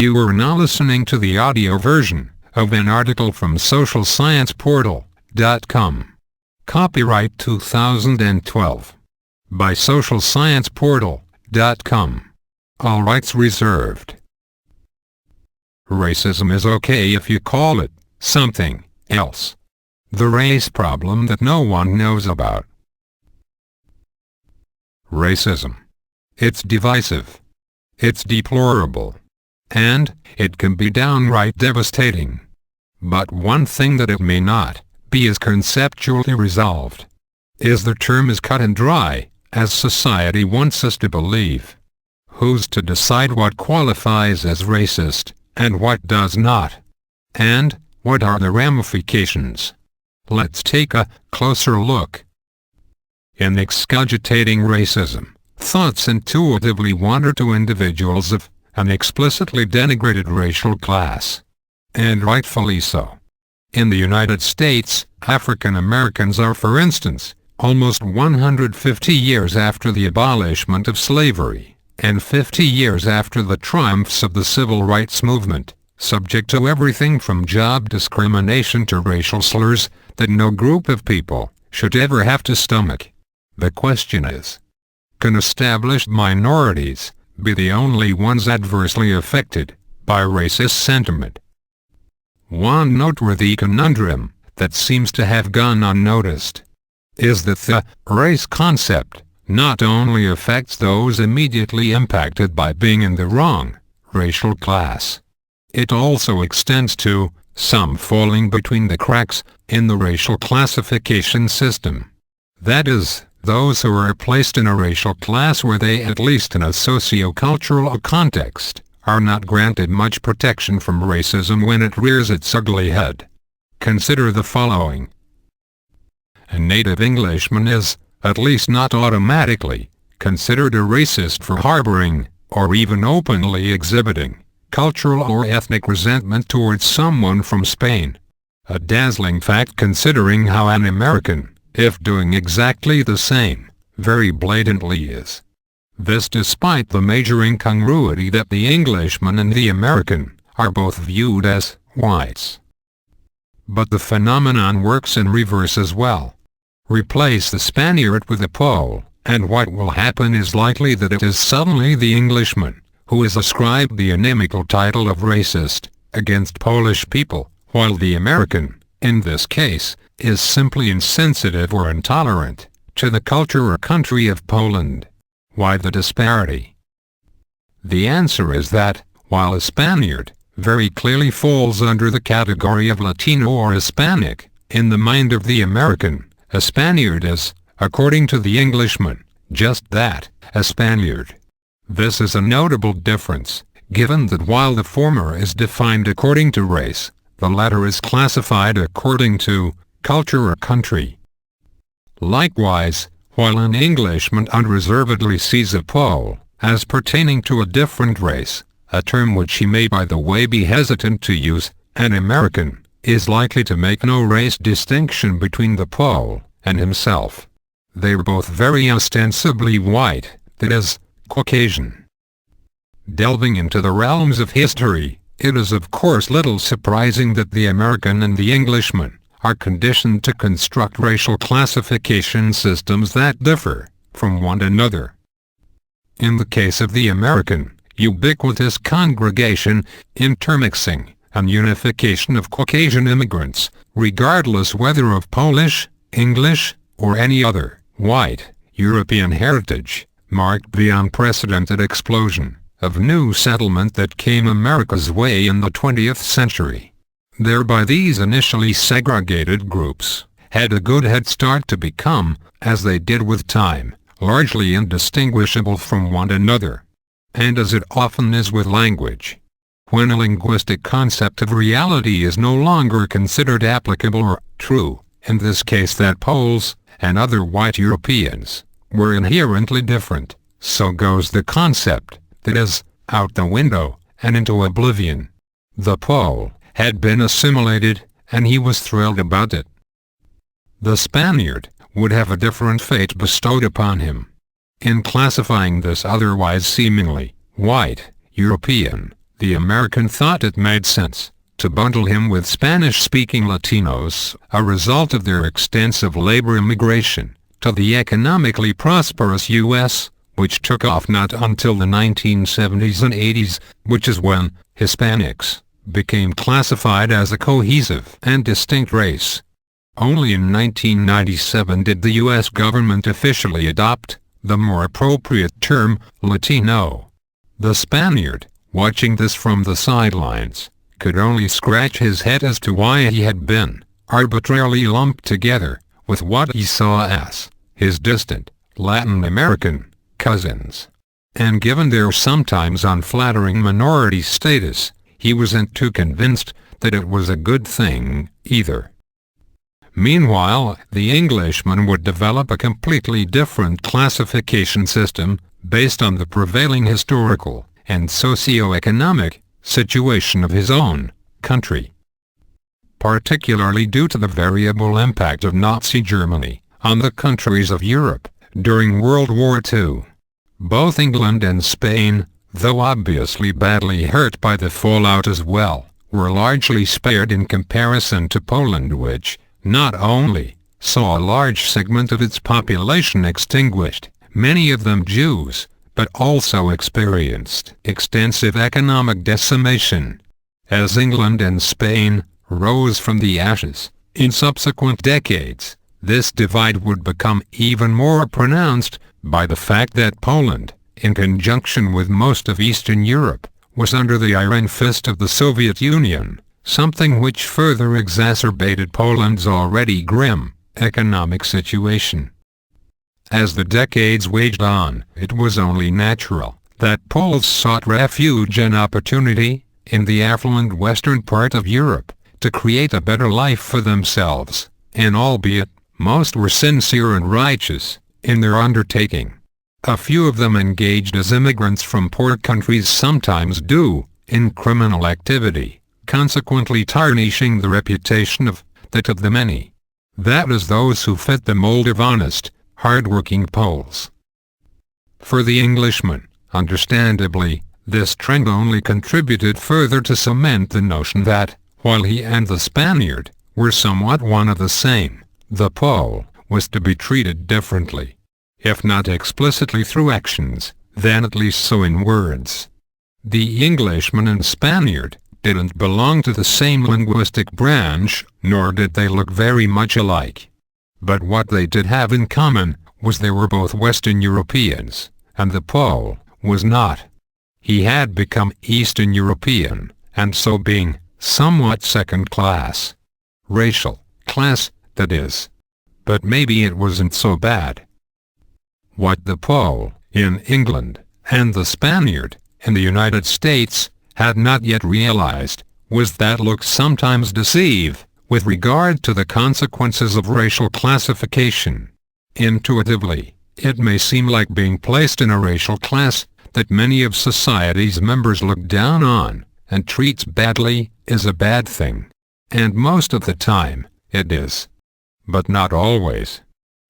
You are now listening to the audio version of an article from socialscienceportal.com. Copyright 2012 by socialscienceportal.com. All rights reserved. Racism is okay if you call it something else. The race problem that no one knows about. Racism. It's divisive. It's deplorable. And it can be downright devastating. But one thing that it may not be is conceptually resolved is the term is cut and dry, as society wants us to believe. Who's to decide what qualifies as racist, and what does not? And what are the ramifications? Let's take a closer look. In excogitating racism, thoughts intuitively wander to individuals of an explicitly denigrated racial class. And rightfully so. In the United States, African Americans are, for instance, almost 150 years after the abolishment of slavery, and 50 years after the triumphs of the civil rights movement, subject to everything from job discrimination to racial slurs that no group of people should ever have to stomach. The question is, can established minorities be the only ones adversely affected by racist sentiment? One noteworthy conundrum that seems to have gone unnoticed is that the race concept not only affects those immediately impacted by being in the wrong racial class, it also extends to some falling between the cracks in the racial classification system. That is, those who are placed in a racial class where they, at least in a socio-cultural context, are not granted much protection from racism when it rears its ugly head. Consider the following. A native Englishman is, at least not automatically, considered a racist for harboring, or even openly exhibiting, cultural or ethnic resentment towards someone from Spain. A dazzling fact considering how an American, if doing exactly the same, very blatantly is. This despite the major incongruity that the Englishman and the American are both viewed as whites. But the phenomenon works in reverse as well. Replace the Spaniard with a Pole, and what will happen is likely that it is suddenly the Englishman who is ascribed the inimical title of racist against Polish people, while the American, in this case, is simply insensitive or intolerant to the culture or country of Poland. Why the disparity? The answer is that, while a Spaniard very clearly falls under the category of Latino or Hispanic, in the mind of the American, a Spaniard is, according to the Englishman, just that, a Spaniard. This is a notable difference, given that while the former is defined according to race, the latter is classified according to culture or country. Likewise, while an Englishman unreservedly sees a Pole as pertaining to a different race, a term which he may by the way be hesitant to use, an American is likely to make no race distinction between the Pole and himself. They are both very ostensibly white, that is, Caucasian. Delving into the realms of history, it is of course little surprising that the American and the Englishman are conditioned to construct racial classification systems that differ from one another. In the case of the American, ubiquitous congregation, intermixing, and unification of Caucasian immigrants, regardless whether of Polish, English, or any other white European heritage, marked the unprecedented explosion of new settlement that came America's way in the 20th century. Thereby these initially segregated groups had a good head start to become, as they did with time, largely indistinguishable from one another. And as it often is with language, when a linguistic concept of reality is no longer considered applicable or true, in this case that Poles and other white Europeans were inherently different, so goes the concept that is out the window and into oblivion. The Pole had been assimilated, and he was thrilled about it. The Spaniard would have a different fate bestowed upon him. In classifying this otherwise seemingly white European, the American thought it made sense to bundle him with Spanish-speaking Latinos, a result of their extensive labor immigration to the economically prosperous U.S., which took off not until the 1970s and 80s, which is when Hispanics became classified as a cohesive and distinct race. Only in 1997 did the U.S. government officially adopt the more appropriate term, Latino. The Spaniard, watching this from the sidelines, could only scratch his head as to why he had been arbitrarily lumped together with what he saw as his distant Latin American cousins. And given their sometimes unflattering minority status, he wasn't too convinced that it was a good thing, either. Meanwhile, the Englishman would develop a completely different classification system based on the prevailing historical and socio-economic situation of his own country. Particularly due to the variable impact of Nazi Germany on the countries of Europe during World War II. Both England and Spain, though obviously badly hurt by the fallout as well, were largely spared in comparison to Poland, which not only saw a large segment of its population extinguished, many of them Jews, but also experienced extensive economic decimation. As England and Spain rose from the ashes in subsequent decades, this divide would become even more pronounced by the fact that Poland, in conjunction with most of Eastern Europe, was under the iron fist of the Soviet Union, something which further exacerbated Poland's already grim economic situation. As the decades waged on, it was only natural that Poles sought refuge and opportunity in the affluent western part of Europe to create a better life for themselves, and albeit most were sincere and righteous in their undertaking, a few of them engaged as immigrants from poor countries sometimes do in criminal activity, consequently tarnishing the reputation of the many. That is, those who fit the mold of honest, hard-working Poles. For the Englishman, understandably, this trend only contributed further to cement the notion that, while he and the Spaniard were somewhat one of the same, the Pole was to be treated differently. If not explicitly through actions, then at least so in words. The Englishman and Spaniard didn't belong to the same linguistic branch, nor did they look very much alike. But what they did have in common was they were both Western Europeans, and the Pole was not. He had become Eastern European, and so being somewhat second class. Racial class, that is. But maybe it wasn't so bad. What the Pole in England and the Spaniard in the United States had not yet realized was that looks sometimes deceive with regard to the consequences of racial classification. Intuitively, it may seem like being placed in a racial class that many of society's members look down on and treats badly is a bad thing. And most of the time, it is. But not always.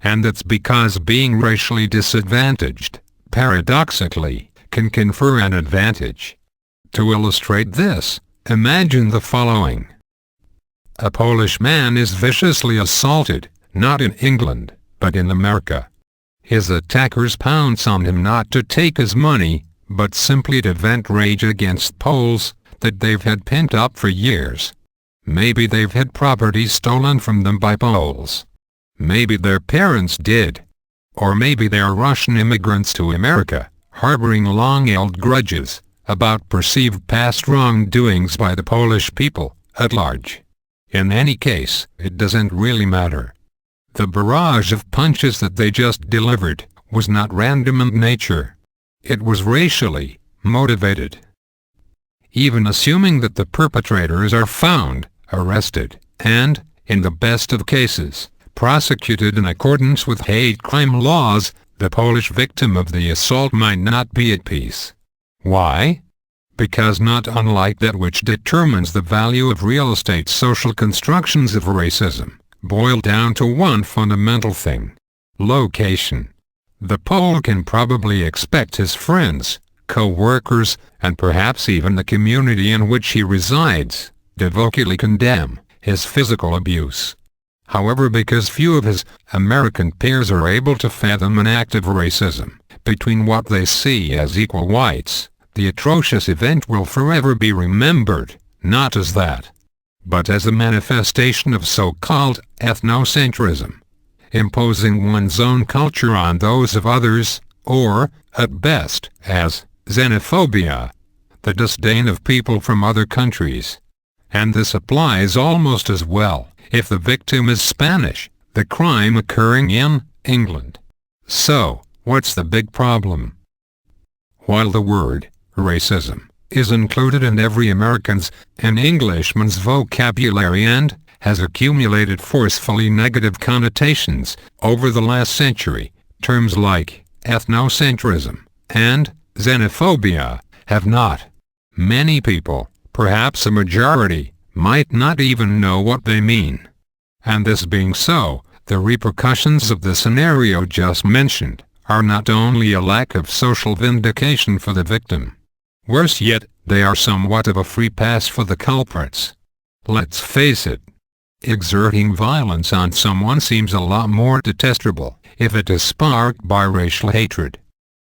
And that's because being racially disadvantaged, paradoxically, can confer an advantage. To illustrate this, imagine the following. A Polish man is viciously assaulted, not in England, but in America. His attackers pounce on him not to take his money, but simply to vent rage against Poles that they've had pent up for years. Maybe they've had property stolen from them by Poles. Maybe their parents did. Or maybe they are Russian immigrants to America, harboring long-held grudges about perceived past wrongdoings by the Polish people at large. In any case, it doesn't really matter. The barrage of punches that they just delivered was not random in nature. It was racially motivated. Even assuming that the perpetrators are found, arrested, and, in the best of cases, prosecuted in accordance with hate crime laws, the Polish victim of the assault might not be at peace. Why? Because not unlike that which determines the value of real estate, social constructions of racism boil down to one fundamental thing: location. The Pole can probably expect his friends, co-workers, and perhaps even the community in which he resides, to vocally condemn his physical abuse. However, because few of his American peers are able to fathom an act of racism between what they see as equal whites, the atrocious event will forever be remembered, not as that, but as a manifestation of so-called ethnocentrism, imposing one's own culture on those of others, or, at best, as xenophobia, the disdain of people from other countries. And this applies almost as well if the victim is Spanish, the crime occurring in England. So, what's the big problem? While the word racism is included in every American's and Englishman's vocabulary and has accumulated forcefully negative connotations over the last century, terms like ethnocentrism and xenophobia have not. Many people, perhaps a majority, might not even know what they mean. And this being so, the repercussions of the scenario just mentioned are not only a lack of social vindication for the victim. Worse yet, they are somewhat of a free pass for the culprits. Let's face it, exerting violence on someone seems a lot more detestable if it is sparked by racial hatred.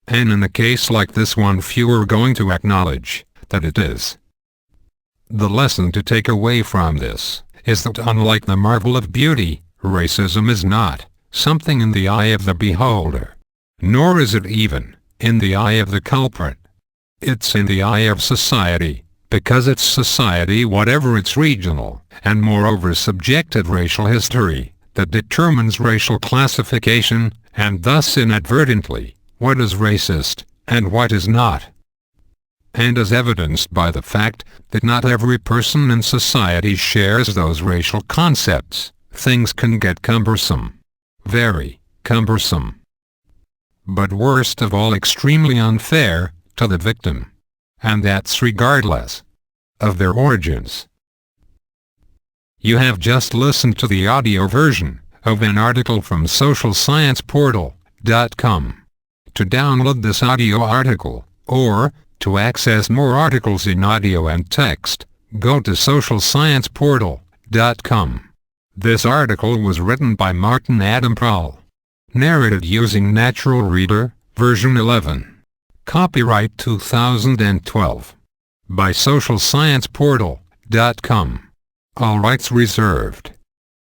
And in a case like this one, few are going to acknowledge that it is. The lesson to take away from this is that unlike the marvel of beauty, racism is not something in the eye of the beholder, nor is it even in the eye of the culprit. It's in the eye of society, because it's society, whatever its regional, and moreover subjective racial history, that determines racial classification, and thus inadvertently, what is racist, and what is not. And as evidenced by the fact that not every person in society shares those racial concepts, things can get cumbersome. Very cumbersome. But worst of all, extremely unfair to the victim. And that's regardless of their origins. You have just listened to the audio version of an article from socialscienceportal.com. To download this audio article, or to access more articles in audio and text, go to socialscienceportal.com. This article was written by Martin Adam Prowl. Narrated using Natural Reader, version 11. Copyright 2012. By socialscienceportal.com. All rights reserved.